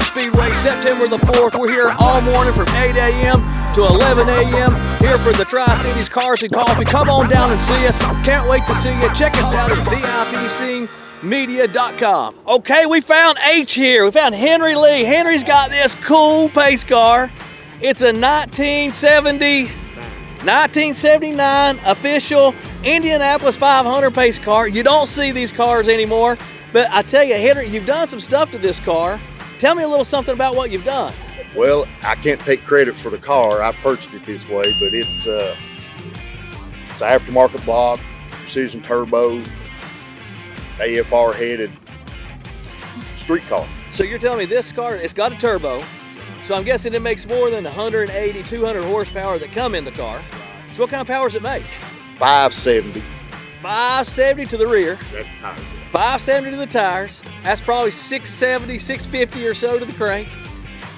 Speedway, September the 4th. We're here all morning from 8 a.m. to 11 a.m. here for the Tri-Cities Cars and Coffee. Come on down and see us. Can't wait to see you. Check us out at VIPSEEN.com. Okay, we found H here. We found Henry Lee. Henry's got this cool pace car. It's a 1979 official Indianapolis 500 pace car. You don't see these cars anymore, but I tell you, Henry, you've done some stuff to this car. Tell me a little something about what you've done. Well, I can't take credit for the car. I purchased it this way, but it's an aftermarket block, precision turbo, AFR headed street car. So you're telling me this car, it's got a turbo, so I'm guessing it makes more than 180, 200 horsepower that come in the car. So what kind of power does it make? 570. 570 to the rear. That's the tires. 570 to the tires. That's probably 670, 650 or so to the crank.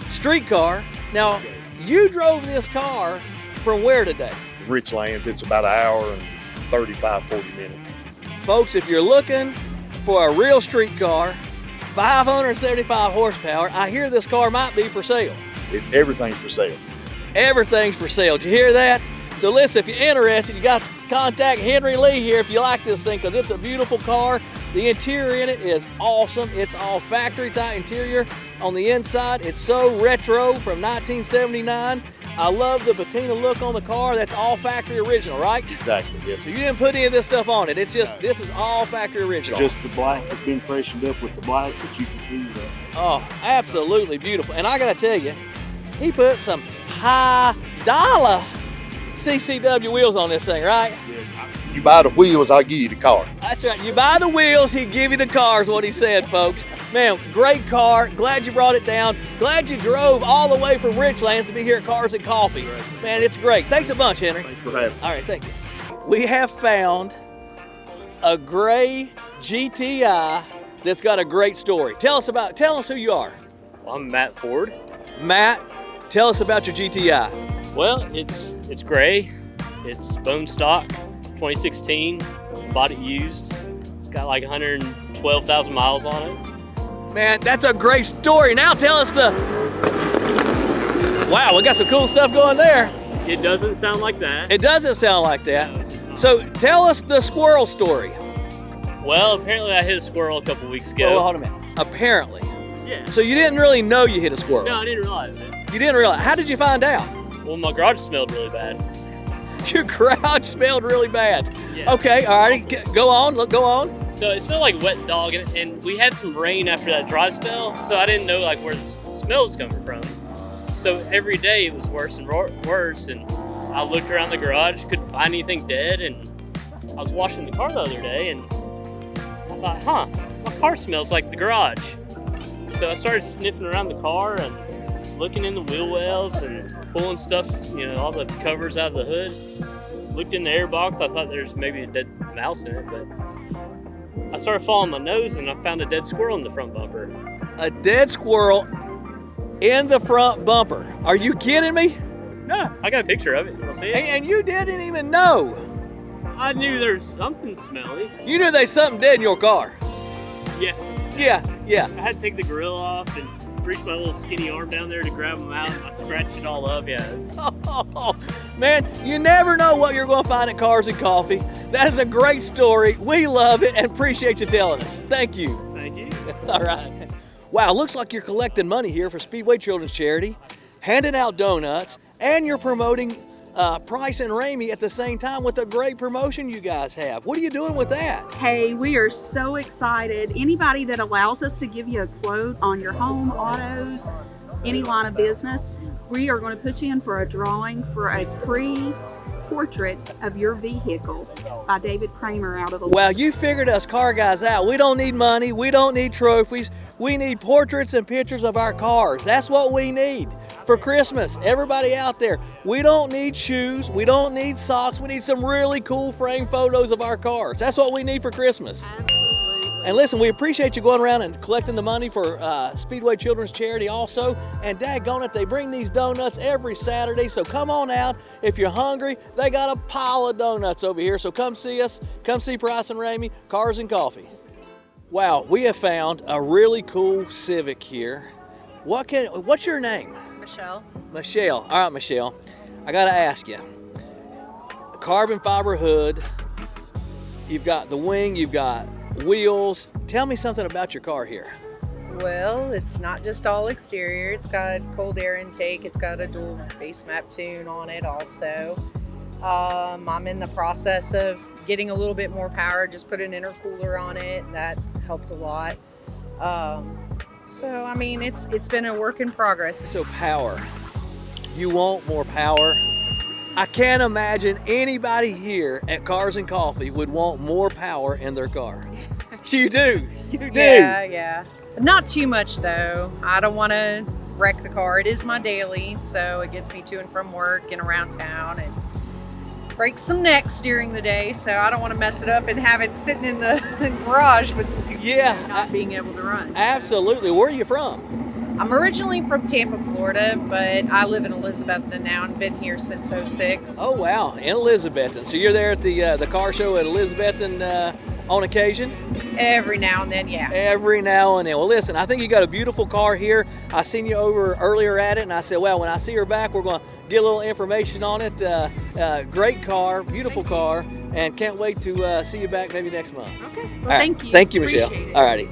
Street car. Now, you drove this car from where today? Richlands. It's about an hour and 35, 40 minutes. Folks, if you're looking for a real street car, 575 horsepower, I hear this car might be for sale. Everything's for sale. Everything's for sale. Did you hear that? So listen, if you're interested, you got to contact Henry Lee here if you like this thing, because it's a beautiful car. The interior in it is awesome. It's all factory type interior. On the inside, it's so retro from 1979. I love the patina look on the car. That's all factory original, right? Exactly, yes. So you didn't put any of this stuff on it. It's just, this is all factory original. Just the black that's been freshened up with the black, but you can see that. Oh, absolutely beautiful. And I gotta tell you, he put some high dollar CCW wheels on this thing, right? Yeah, you buy the wheels, I'll give you the car. That's right. You buy the wheels, he give you the car is what he said, folks. Man, great car. Glad you brought it down. Glad you drove all the way from Richlands to be here at Cars and Coffee. Man, it's great. Thanks a bunch, Henry. Thanks for having me. All right, thank you. We have found a gray GTI that's got a great story. Tell us who you are. Well, I'm Matt Ford. Matt, tell us about your GTI. Well, it's gray. It's bone stock, 2016. Bought it used. It's got like 112,000 miles on it. Man, that's a great story. Now tell us wow, we got some cool stuff going there. It doesn't sound like that. It doesn't sound like that. No, it's not. So tell us the squirrel story. Well, apparently I hit a squirrel a couple weeks ago. Oh, hold a minute. Apparently. Yeah. So you didn't really know you hit a squirrel? No, I didn't realize it. You didn't realize. How did you find out? Well, my garage smelled really bad. Your garage smelled really bad. Yeah. Okay, all right, go on. Go on. So it smelled like wet dog, and we had some rain after that dry spell, so I didn't know like where the smell was coming from. So every day it was worse and worse, and I looked around the garage, couldn't find anything dead, and I was washing the car the other day, and I thought, my car smells like the garage. So I started sniffing around the car and looking in the wheel wells and pulling stuff, all the covers out of the hood. Looked in the air box, I thought there's maybe a dead mouse in it, but I started following my nose and I found a dead squirrel in the front bumper. A dead squirrel in the front bumper. Are you kidding me? No, I got a picture of it. You want to see it? And you didn't even know. I knew there was something smelly. You knew there's something dead in your car. Yeah. Yeah. I had to take the grill off and reach my little skinny arm down there to grab them out. I scratched it all up, yeah. Oh, man, you never know what you're going to find at Cars and Coffee. That is a great story. We love it and appreciate you telling us. Thank you. Thank you. All right. Wow, looks like you're collecting money here for Speedway Children's Charity, handing out donuts, and you're promoting Price and Ramey at the same time with a great promotion you guys have. What are you doing with that? Hey, we are so excited. Anybody that allows us to give you a quote on your home, autos, any line of business, we are going to put you in for a drawing for a free portrait of your vehicle by David Kramer out of the... Well, you figured us car guys out. We don't need money. We don't need trophies. We need portraits and pictures of our cars. That's what we need for Christmas. Everybody out there, we don't need shoes. We don't need socks. We need some really cool frame photos of our cars. That's what we need for Christmas. Absolutely. And listen, we appreciate you going around and collecting the money for Speedway Children's Charity also. And daggone it, they bring these donuts every Saturday, so come on out. If you're hungry, they got a pile of donuts over here, so come see us. Come see Price and Ramey, Cars and Coffee. Wow, we have found a really cool Civic here. What's your name? Michelle. Michelle. All right, Michelle. I gotta ask you. Carbon fiber hood. You've got the wing. You've got wheels. Tell me something about your car here. Well, it's not just all exterior. It's got cold air intake. It's got a dual base map tune on it also. I'm in the process of getting a little bit more power. Just put an intercooler on it. That helped a lot. So, I mean, it's been a work in progress. So power. You want more power. I can't imagine anybody here at Cars and Coffee would want more power in their car. You do. You do. Yeah. Not too much though. I don't want to wreck the car. It is my daily, so it gets me to and from work and around town and breaks some necks during the day. So I don't want to mess it up and have it sitting in the garage with not being able to run. Absolutely. Where are you from? I'm originally from Tampa, Florida, but I live in Elizabethton now and been here since '06. Oh wow, in Elizabethton. So you're there at the car show at Elizabethton on occasion? Every now and then, yeah. Every now and then. Well, listen, I think you got a beautiful car here. I seen you over earlier at it, and I said, well, when I see her back, we're going to get a little information on it. Great car, beautiful car, and can't wait to see you back maybe next month. Okay. Well, thank you. Thank you, Michelle. All righty.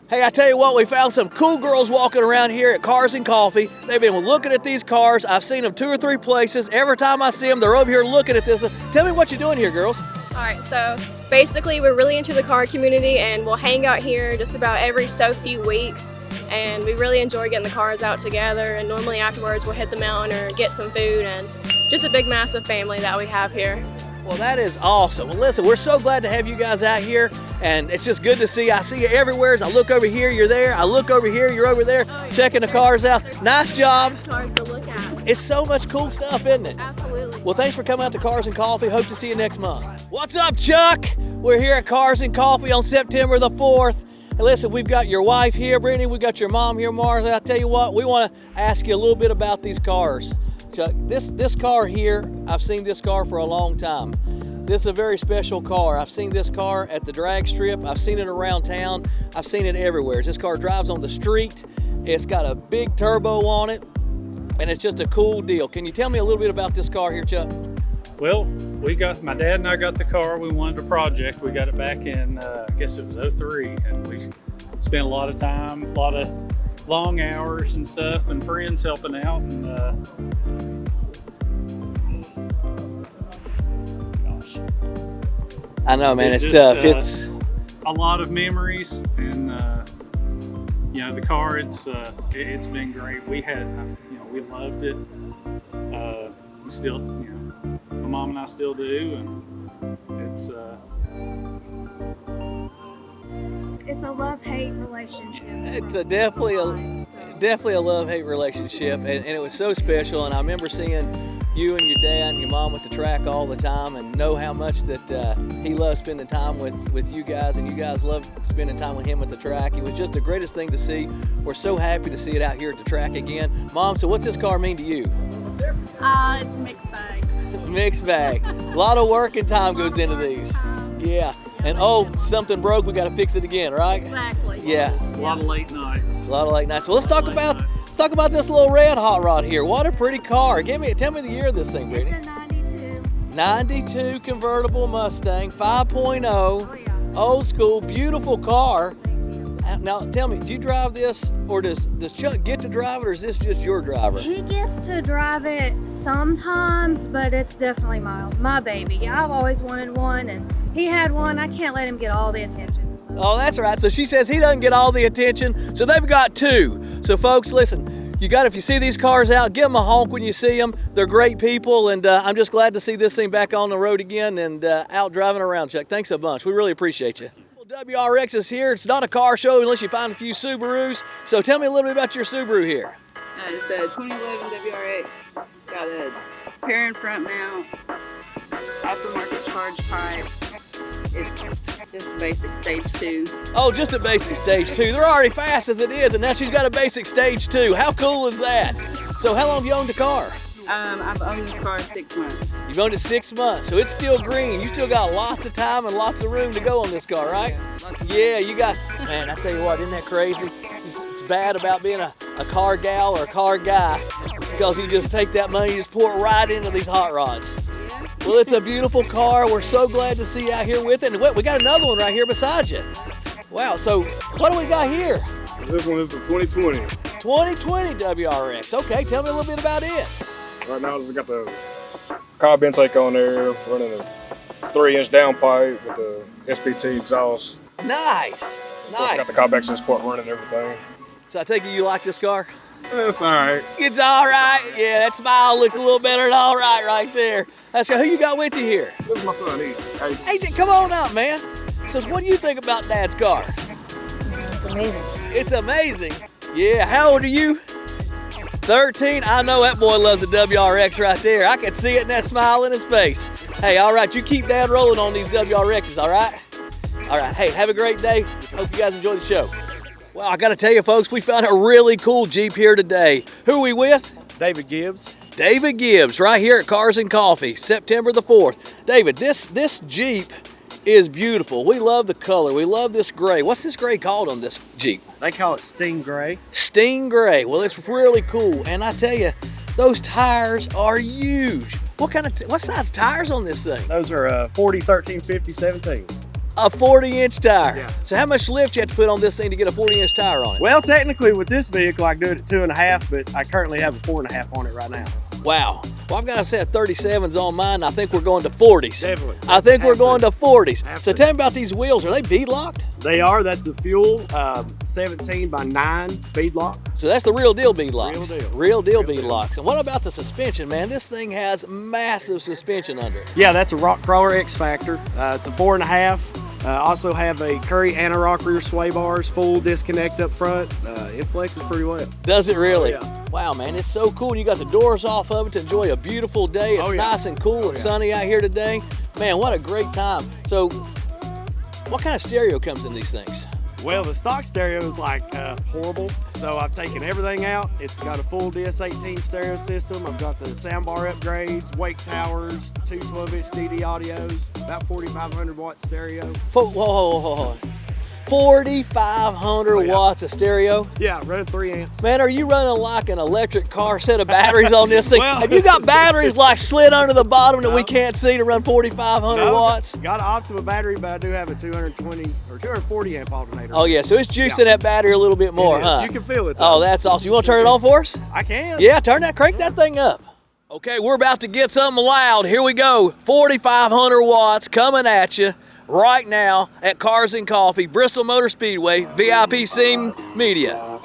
Hey, I tell you what, we found some cool girls walking around here at Cars and Coffee. They've been looking at these cars. I've seen them 2 or 3 places. Every time I see them, they're over here looking at this. Tell me what you're doing here, girls. All right, so basically we're really into the car community and we'll hang out here just about every so few weeks, and we really enjoy getting the cars out together, and normally afterwards we'll hit the mountain or get some food, and just a big massive family that we have here. Well, that is awesome. Well, listen, we're so glad to have you guys out here, and it's just good to see. I see you everywhere. As I look over here, you're there. I look over here, you're over there, checking the cars out. Nice job. Cars to look at. It's so much cool stuff, isn't it? Absolutely. Well, thanks for coming out to Cars and Coffee. Hope to see you next month. What's up, Chuck? We're here at Cars and Coffee on September the 4th. And listen, we've got your wife here, Brittany. We've got your mom here, Martha. I'll tell you what, we want to ask you a little bit about these cars. Chuck, this car here, I've seen this car for a long time. This is a very special car. I've seen this car at the drag strip. I've seen it around town. I've seen it everywhere. This car drives on the street. It's got a big turbo on it, and it's just a cool deal. Can you tell me a little bit about this car here, Chuck? Well, my dad and I got the car. We wanted a project. We got it back in, I guess it was '03, and we spent a lot of time, a lot of long hours and stuff, and friends helping out. And I know, man, it's tough. It's a lot of memories, and you know, the car. It's been great. We had, we loved it. We still, my mom and I still do, and it's a love-hate relationship. It's definitely a love-hate relationship, and it was so special. And I remember seeing you and your dad and your mom at the track all the time, and know how much that he loved spending time with you guys, and you guys loved spending time with him at the track. It was just the greatest thing to see. We're so happy to see it out here at the track again. Mom, so what's this car mean to you? It's a mixed bag. Mixed bag. A lot of work and time goes into these. Yeah. And something broke, we got to fix it again, right? Exactly. Yeah. a lot of late nights. A lot of late nights. So let's talk about this little red hot rod here. What a pretty car. Tell me the year of this thing, Brittany. It's a 92. 92 convertible Mustang 5.0. Oh, yeah. Old school, beautiful car. Now tell me, do you drive this, or does Chuck get to drive it, or is this just your driver? He gets to drive it sometimes, but it's definitely my baby. I've always wanted one, and he had one. I can't let him get all the attention. So. Oh, that's right. So she says he doesn't get all the attention, so they've got 2. So folks, listen, if you see these cars out, give them a honk when you see them. They're great people, and I'm just glad to see this thing back on the road again and out driving around, Chuck. Thanks a bunch. We really appreciate you. WRX is here. It's not a car show unless you find a few Subarus. So tell me a little bit about your Subaru here. It's a 2011 WRX. Got a pair and front mount, aftermarket charge pipe. It's just a basic stage 2. Oh, just a basic stage 2. They're already fast as it is, and now she's got a basic stage 2. How cool is that? So how long have you owned the car? I've owned this car 6 months. You've owned it 6 months, so it's still green. You still got lots of time and lots of room to go on this car, right? Yeah, you got, man, I tell you what, isn't that crazy? It's bad about being a car gal or a car guy, because you just take that money, you just pour it right into these hot rods. Well, it's a beautiful car. We're so glad to see you out here with it. And we got another one right here beside you. Wow, so what do we got here? This one is the 2020. 2020 WRX. Okay, tell me a little bit about it. Right now we got the carb intake on there, running a 3-inch downpipe with the SPT exhaust. Nice, nice. Got the carb access port running and everything. So I take it you like this car? It's all right. It's all right. Yeah, that smile looks a little better than all right there. That's who you got with you here? This is my son, Agent. Agent, come on out, man. So what do you think about Dad's car? It's amazing. It's amazing. Yeah, how old are you? 13. I know that boy loves the WRX right there. I can see it in that smile in his face. Hey, all right, you keep Dad rolling on these WRXs, all right? All right, hey, have a great day. Hope you guys enjoy the show. Well, I got to tell you, folks, we found a really cool Jeep here today. Who are we with? David Gibbs. David Gibbs, right here at Cars and Coffee, September the 4th. David, this Jeep is beautiful. We love the color. We love this gray. What's this gray called on this Jeep? They call it Sting Gray. Sting Gray. Well, it's really cool. And I tell you, those tires are huge. What size tires on this thing? Those are 40, 13, 50, 17s. A 40-inch tire. Yeah. So how much lift you have to put on this thing to get a 40-inch tire on it? Well, technically with this vehicle, I can do it at 2.5, but I currently have a 4.5 on it right now. Wow. Well, I've got a set of 37s on mine. I think we're going to 40s. Definitely. I think we're going to 40s. Absolutely. So tell me about these wheels. Are they bead locked? They are. That's the Fuel 17 by 9 bead lock. So that's the real deal bead locks. Real deal. Bead locks. And what about the suspension, man? This thing has massive suspension under it. Yeah, that's a Rock Crawler X Factor. It's a 4.5. Also have a Curry and a Rock rear sway bars, full disconnect up front. It flexes pretty well. Does it really? Oh, yeah. Wow, man, it's so cool. You got the doors off of it to enjoy a beautiful day. It's nice and cool and sunny out here today. Man, what a great time. So, what kind of stereo comes in these things? Well, the stock stereo is like horrible, so I've taken everything out. It's got a full DS18 stereo system. I've got the soundbar upgrades, wake towers, 2 12-inch DD audios, about 4,500 watt stereo. Whoa. 4,500 watts of stereo? Yeah, running 3 amps. Man, are you running like an electric car set of batteries on this thing? Have you got batteries like slid under the bottom that we can't see to run 4,500 watts? Got an Optima battery, but I do have a 220 or 240 amp alternator. Oh yeah, so it's juicing that battery a little bit more, huh? You can feel it. Oh, that's awesome. You want to turn it on for us? I can. Yeah, crank that thing up. Okay, we're about to get something loud. Here we go. 4,500 watts coming at you right now at Cars and Coffee, Bristol Motor Speedway, VIPSEEN Media.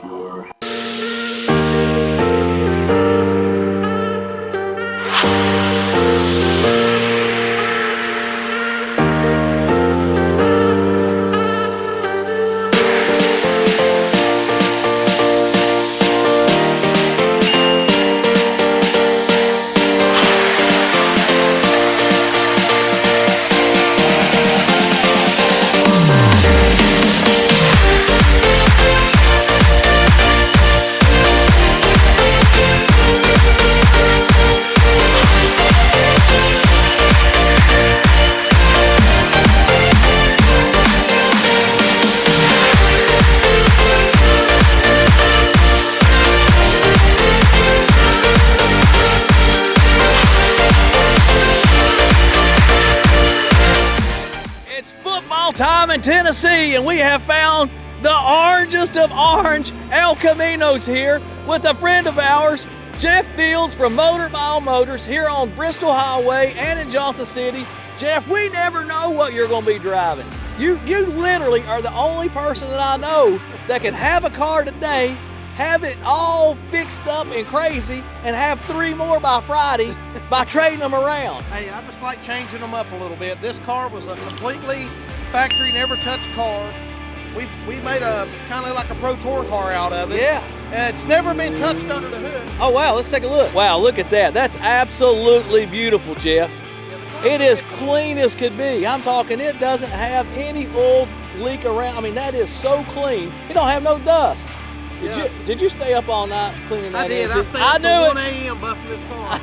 Time in Tennessee, and we have found the orangest of orange El Caminos here with a friend of ours, Jeff Fields from Motor Mile Motors here on Bristol Highway and in Johnson City. Jeff, we never know what you're going to be driving. You literally are the only person that I know that can have a car today, have it all fixed up and crazy, and have 3 more by Friday by trading them around. Hey, I just like changing them up a little bit. This car was a completely factory, never touched car. We made a kind of like a Pro Tour car out of it. Yeah. And it's never been touched under the hood. Oh wow, let's take a look. Wow, look at that. That's absolutely beautiful, Jeff. It is clean as could be. I'm talking, it doesn't have any oil leak around. I mean, that is so clean. It don't have no dust. Did you stay up all night cleaning that? I did. I stayed up till 1 a.m. buffing this car.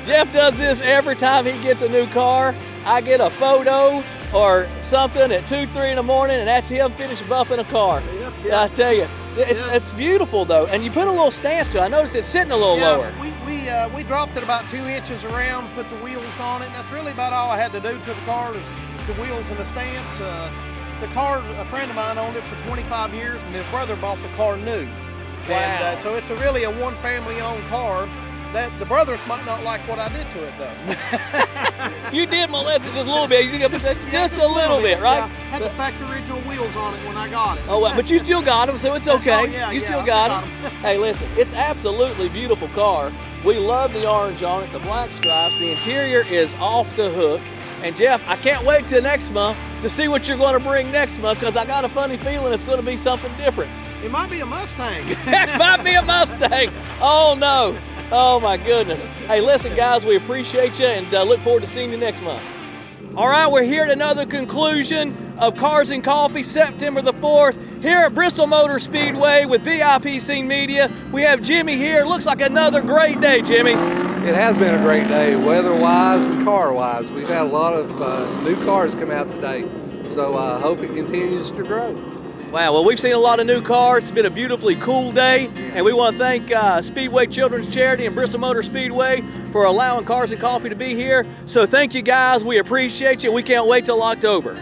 Jeff does this every time he gets a new car. I get a photo or something at 2, 3 in the morning, and that's him finished buffing a car. Yeah. I tell you, It's beautiful though, and you put a little stance to it. I noticed it's sitting a little lower. We dropped it about 2 inches around, put the wheels on it, and that's really about all I had to do to the car, is the wheels and the stance. The car, a friend of mine owned it for 25 years, and his brother bought the car new. Wow. And so it's really a one family-owned car. That the brothers might not like what I did to it though. You did molest it just a little bit. You did just a little bit, right? Yeah, had the factory original wheels on it when I got it. Oh, well, but you still got them, so it's okay. Oh, yeah, you yeah, still I got them. Hey, listen, it's absolutely beautiful car. We love the orange on it, the black stripes. The interior is off the hook. And Jeff, I can't wait till next month to see what you're going to bring next month, because I got a funny feeling it's going to be something different. It might be a Mustang. It might be a Mustang. Oh, no. Oh, my goodness. Hey, listen, guys, we appreciate you and look forward to seeing you next month. All right, we're here at another conclusion of Cars and Coffee, September the 4th, here at Bristol Motor Speedway with VIPSEEN Media. We have Jimmy here. Looks like another great day, Jimmy. It has been a great day, weather-wise and car-wise. We've had a lot of new cars come out today, so I hope it continues to grow. Wow, well, we've seen a lot of new cars. It's been a beautifully cool day, and we want to thank Speedway Children's Charity and Bristol Motor Speedway for allowing Cars and Coffee to be here. So thank you, guys. We appreciate you. We can't wait till October.